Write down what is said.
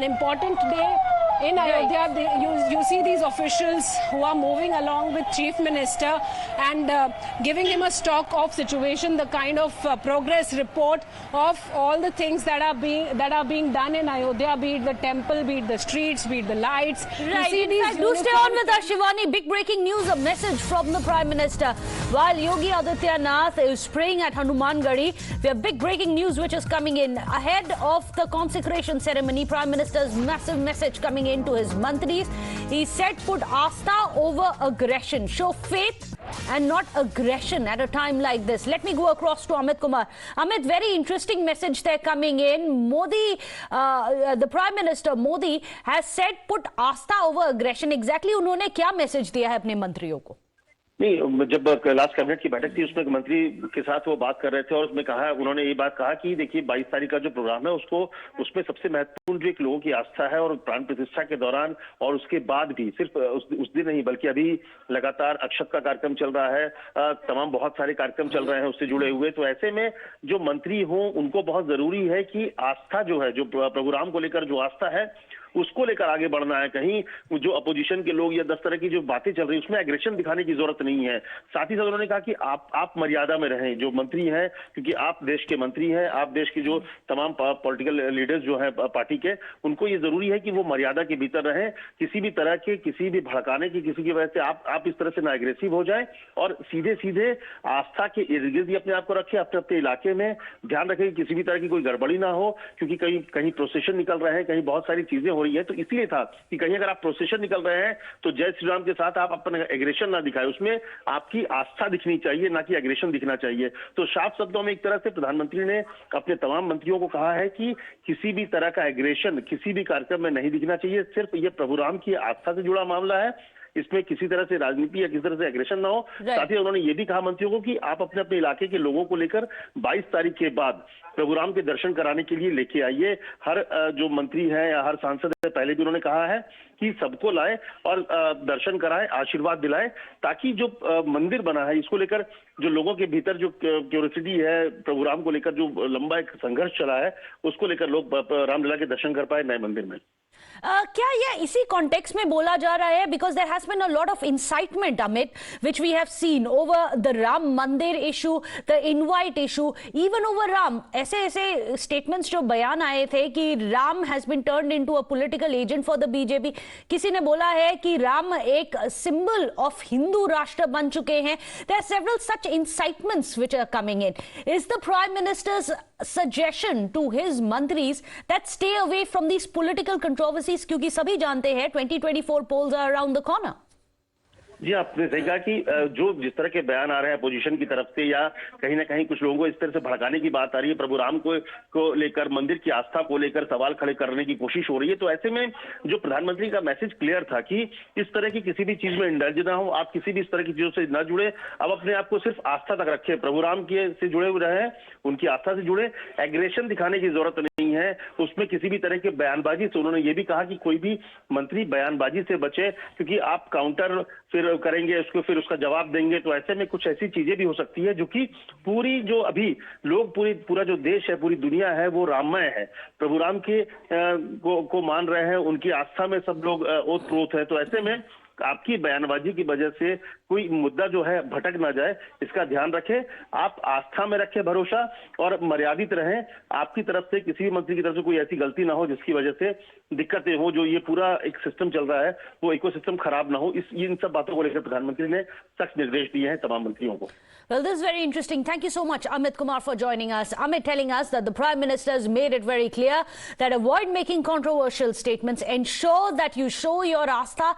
an important day in Ayodhya. You see these officials who are moving along with Chief Minister and giving him a stock of situation, the kind of progress report of all the things that are being done in Ayodhya, be it the temple, be it the streets, be it the lights. Right. Do stay on with us, Shivani. Big breaking news, a message from the Prime Minister. While Yogi Adityanath is praying at Hanumangadi, we have big breaking news which is coming in. Ahead of the consecration ceremony, Prime Minister's massive message coming in to his mantris. He said, put Astha over aggression. Show faith and not aggression at a time like this. Let me go across to Amit Kumar. Amit, very interesting message there coming in. Modi, the Prime Minister Modi has said, put Astha over aggression. Exactly उन्होंने क्या message दिया है अपने मंत्रियों को? नहीं, जब last cabinet की बैठक थी उसमें मंत्री के साथ वो बात कर रहे थे और उसमें कहा, उन्होंने ये बात कहा कि देखिए 22 तारीख का जो प्रोग्राम है उसको उसमें सबसे महत्वपूर्ण जो एक लोगों की आस्था है और प्राण प्रतिष्ठा के दौरान और उसके बाद भी सिर्फ उस दिन नहीं बल्कि अभी लगातार अक्षत का कार्यक्रम चल रहा है, तमाम बहुत सारे कार्यक्रम चल रहे हैं उससे जुड़े हुए। तो ऐसे में जो मंत्री हों उनको बहुत जरूरी है कि आस्था जो है, जो प्रोग्राम को लेकर जो आस्था है उसको लेकर आगे बढ़ना है। कहीं जो अपोजिशन के लोग या 10 तरह की जो बातें चल रही है उसमें एग्रेशन दिखाने की जरूरत नहीं है। साथ ही साथ उन्होंने कहा कि आप मर्यादा में रहें, जो मंत्री हैं, क्योंकि आप देश के मंत्री हैं, आप देश की जो तमाम पॉलिटिकल लीडर्स जो हैं पार्टी के, उनको ये जरूरी है कि वो मर्यादा के भीतर रहें। किसी भी तरह के किसी भी भड़काने की किसी की वजह से आप इस तरह से ना एग्रेसिव हो जाए और सीधे सीधे आस्था के इर्द गिर्द ही अपने आप को रखें, अपने इलाके में ध्यान रखें कि किसी भी तरह की कोई गड़बड़ी ना हो, क्योंकि कहीं प्रोसेशन निकल रहे हैं, कहीं बहुत सारी चीजें रही है। तो इसलिए था कि कहीं अगर आप प्रोसेशन निकल रहे हैं तो जय श्री राम के साथ आप अपना एग्रेशन ना दिखाएं, उसमें आपकी आस्था दिखनी चाहिए, ना कि एग्रेशन दिखना चाहिए। तो साफ शब्दों में एक तरह से प्रधानमंत्री ने अपने तमाम मंत्रियों को कहा है कि किसी भी तरह का एग्रेशन किसी भी कार्यक्रम में नहीं दिखना चाहिए। सिर्फ ये प्रभु राम की आस्था से जुड़ा मामला है, इसमें किसी तरह से राजनीति या किसी तरह से एग्रेशन ना हो। साथ ही उन्होंने ये भी कहा मंत्रियों को कि आप अपने अपने इलाके के लोगों को लेकर 22 तारीख के बाद प्रभु राम के दर्शन कराने के लिए लेके आइए। हर जो मंत्री है या हर सांसद है, पहले भी उन्होंने कहा है कि सबको लाए और दर्शन कराएं, आशीर्वाद दिलाएं, ताकि जो मंदिर बना है इसको लेकर जो लोगों के भीतर जो क्यूरियोसिटी है, प्रभु राम को लेकर जो लंबा एक संघर्ष चला है, उसको लेकर लोग रामलीला के दर्शन कर पाए नए मंदिर में। क्या यह इसी कॉन्टेक्स्ट में बोला जा रहा है? Because there has been a lot of incitement, Amit, which we have seen over the Ram Mandir issue, the invite issue, even over Ram. ऐसे स्टेटमेंट्स जो बयान आए थे कि Ram has been turned into a political agent for the BJP. किसी ने बोला है कि राम एक सिंबल ऑफ हिंदू राष्ट्र बन चुके हैं। There are several such incitements which are coming in. Is the prime minister's suggestion to his mantris that stay away from these political controversies, क्योंकि सभी जानते हैं 2024 polls are around the corner। जी, आपने सही कहा कि जो जिस तरह के बयान आ रहे हैं अपोजिशन की तरफ से या कहीं ना कहीं कुछ लोगों को इस तरह से भड़काने की बात आ रही है, प्रभु राम को लेकर, मंदिर की आस्था को लेकर सवाल खड़े करने की कोशिश हो रही है। तो ऐसे में जो प्रधानमंत्री का मैसेज क्लियर था कि इस तरह की किसी भी चीज में इंडल्ज ना हो, आप किसी भी इस तरह की चीजों से न जुड़े, अब अपने आप को सिर्फ आस्था तक रखे, प्रभु राम के से जुड़े हुए रहे, उनकी आस्था से जुड़े, एग्रेशन दिखाने की जरूरत नहीं है उसमें किसी भी तरह के बयानबाजी से। उन्होंने ये भी कहा कि कोई भी मंत्री बयानबाजी से बचे, क्योंकि आप काउंटर फिर करेंगे उसको, फिर उसका जवाब देंगे, तो ऐसे में कुछ ऐसी चीजें भी हो सकती है जो कि पूरी जो अभी लोग पूरा जो देश है, पूरी दुनिया है, वो राममय है, प्रभु राम के को मान रहे हैं, उनकी आस्था में सब लोग ओतप्रोत है। तो ऐसे में आपकी बयानबाजी की वजह से कोई मुद्दा जो है भटक ना जाए, इसका ध्यान रखें। आप आस्था में रखें भरोसा और मर्यादित रहें। आपकी तरफ से किसी भी मंत्री की तरफ से कोई ऐसी गलती ना हो जिसकी वजह से दिक्कतें हो, जो ये पूरा एक सिस्टम चल रहा है वो इकोसिस्टम खराब ना हो। इन सब बातों को लेकर प्रधानमंत्री ने सख्त निर्देश दिए हैं तमाम मंत्रियों को। Well, this is very interesting. Thank you so much, Amit Kumar, for joining us. Amit telling us that the Prime Minister has made it very clear that avoid making controversial statements, ensure that you show your astha